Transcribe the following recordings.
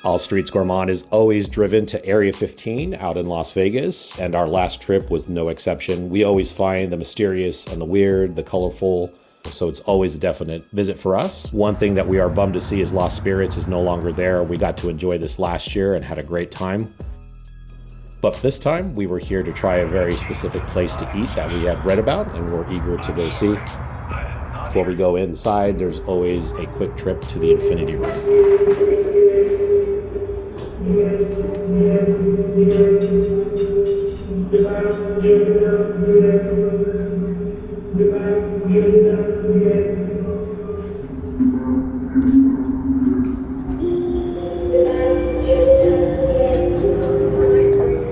All Streets Gourmand is always driven to Area 15 out in Las Vegas, and our last trip was no exception. We always find the mysterious and the weird, the colorful, so it's always a definite visit for us. One thing that we are bummed to see is Lost Spirits is no longer there. We got to enjoy this last year and had a great time. But this time, we were here to try a very specific place to eat that we had read about and we're eager to go see. Before we go inside, there's always a quick trip to the Infinity Room.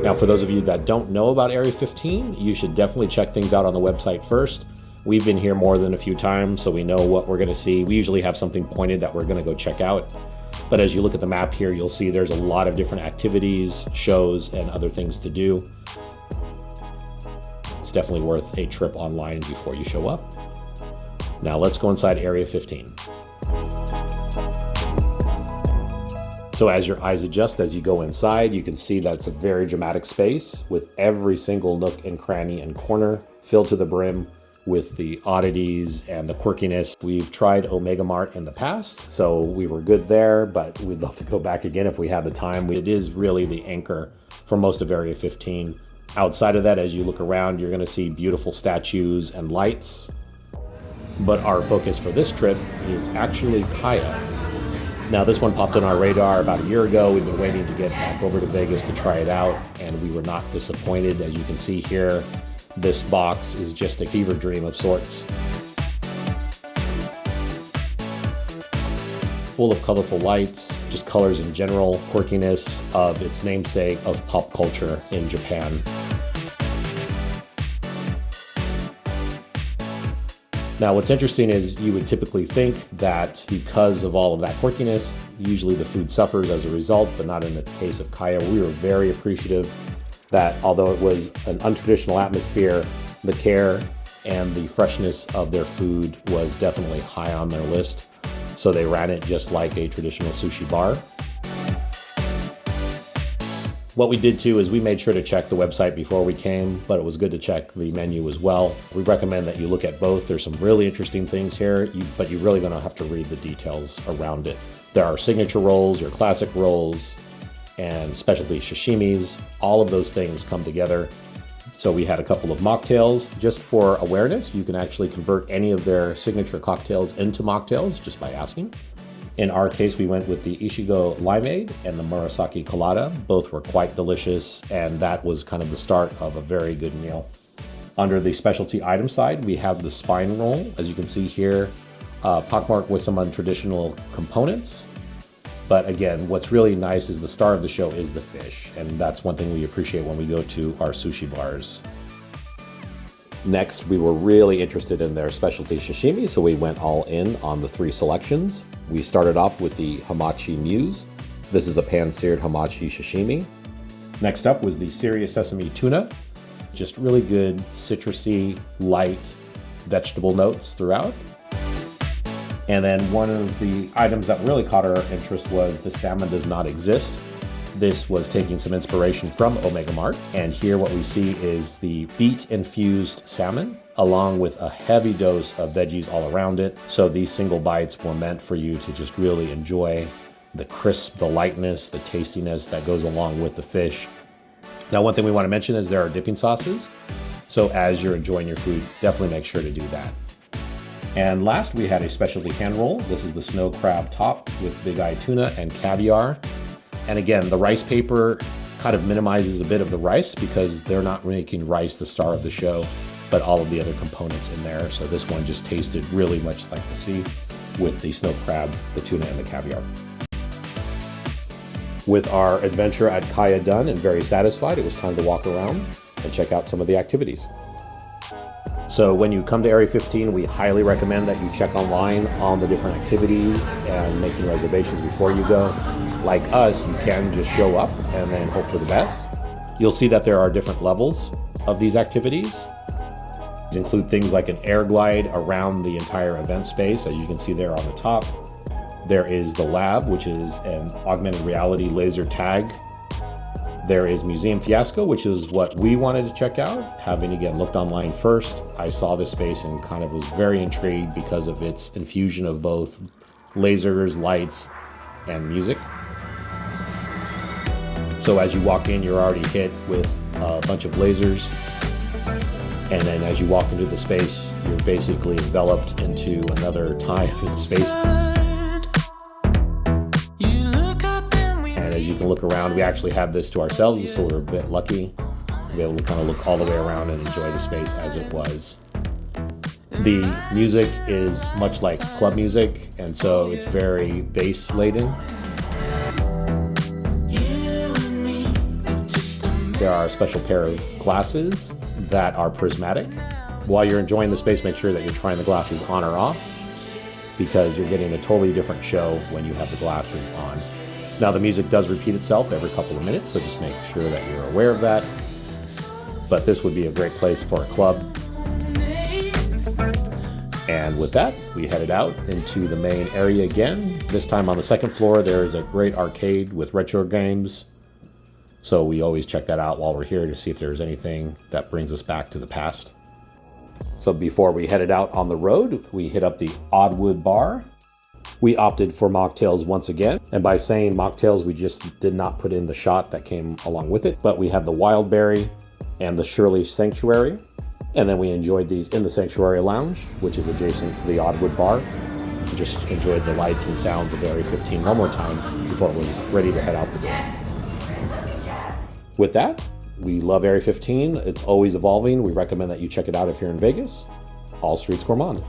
Now, for those of you that don't know about Area 15, you should definitely check things out on the website first. We've been here more than a few times, so we know what we're going to see. We usually have something pointed that we're going to go check out. But as you look at the map here, you'll see there's a lot of different activities, shows, and other things to do. It's definitely worth a trip online before you show up. Now let's go inside Area 15. So as your eyes adjust as you go inside, you can see that it's a very dramatic space with every single nook and cranny and corner filled to the brim with the oddities and the quirkiness. We've tried Omega Mart in the past, so we were good there, but we'd love to go back again if we had the time. It is really the anchor for most of Area 15. Outside of that, as you look around, you're gonna see beautiful statues and lights. But our focus for this trip is actually Kaia. Now, this one popped on our radar about a year ago. We've been waiting to get back over to Vegas to try it out, and we were not disappointed. As you can see here, this box is just a fever dream of sorts. Full of colorful lights, just colors in general, quirkiness of its namesake of pop culture in Japan. Now, what's interesting is you would typically think that because of all of that quirkiness, usually the food suffers as a result, but not in the case of Kaio. We were very appreciative that although it was an untraditional atmosphere, the care and the freshness of their food was definitely high on their list. So they ran it just like a traditional sushi bar. What we did too is we made sure to check the website before we came, but it was good to check the menu as well. We recommend that you look at both. There's some really interesting things here, but you're really gonna have to read the details around it. There are signature rolls, your classic rolls, and specialty sashimis. All of those things come together. So we had a couple of mocktails. Just for awareness, you can actually convert any of their signature cocktails into mocktails just by asking. In our case, we went with the Ichigo Limeade and the Murasaki Colada. Both were quite delicious, and that was kind of the start of a very good meal. Under the specialty item side, we have the spine roll, as you can see here, pockmarked with some untraditional components. But again, what's really nice is the star of the show is the fish, and that's one thing we appreciate when we go to our sushi bars. Next, we were really interested in their specialty sashimi, so we went all in on the 3 selections. We started off with the Hamachi Muse. This is a pan-seared hamachi sashimi. Next up was the Serious Sesame Tuna. Just really good citrusy, light vegetable notes throughout. And then one of the items that really caught our interest was the Salmon Does Not Exist. This was taking some inspiration from Omega Mart. And here what we see is the beet-infused salmon, along with a heavy dose of veggies all around it. So these single bites were meant for you to just really enjoy the crisp, the lightness, the tastiness that goes along with the fish. Now, one thing we want to mention is there are dipping sauces. So as you're enjoying your food, definitely make sure to do that. And last, we had a specialty hand roll. This is the snow crab top with big eye tuna and caviar. And again, the rice paper kind of minimizes a bit of the rice because they're not making rice the star of the show, but all of the other components in there. So this one just tasted really much like the sea with the snow crab, the tuna, and the caviar. With our adventure at Kaia done and very satisfied, it was time to walk around and check out some of the activities. So when you come to Area 15, we highly recommend that you check online on the different activities and making reservations before you go. Like us, you can just show up and then hope for the best. You'll see that there are different levels of these activities. These include things like an air glide around the entire event space, as you can see there on the top. There is the Lab, which is an augmented reality laser tag. There is Museum Fiasco, which is what we wanted to check out. Having, again, looked online first, I saw this space and kind of was very intrigued because of its infusion of both lasers, lights, and music. So as you walk in, you're already hit with a bunch of lasers. And then as you walk into the space, you're basically enveloped into another time and space. And as you can look around, we actually have this to ourselves, so we're a bit lucky to be able to kind of look all the way around and enjoy the space as it was. The music is much like club music, and so it's very bass laden. There are a special pair of glasses that are prismatic. While you're enjoying the space, make sure that you're trying the glasses on or off, because you're getting a totally different show when you have the glasses on. Now, the music does repeat itself every couple of minutes, so just make sure that you're aware of that. But this would be a great place for a club. And with that, we headed out into the main area again. This time on the second floor, there is a great arcade with retro games. So we always check that out while we're here to see if there's anything that brings us back to the past. So before we headed out on the road, we hit up the Oddwood Bar. We opted for mocktails once again. And by saying mocktails, we just did not put in the shot that came along with it. But we had the Wild Berry and the Shirley Sanctuary. And then we enjoyed these in the Sanctuary Lounge, which is adjacent to the Oddwood Bar. We just enjoyed the lights and sounds of Area 15 one more time before it was ready to head out the door. With that, we love Area 15. It's always evolving. We recommend that you check it out if you're in Vegas. All Streets Gourmand.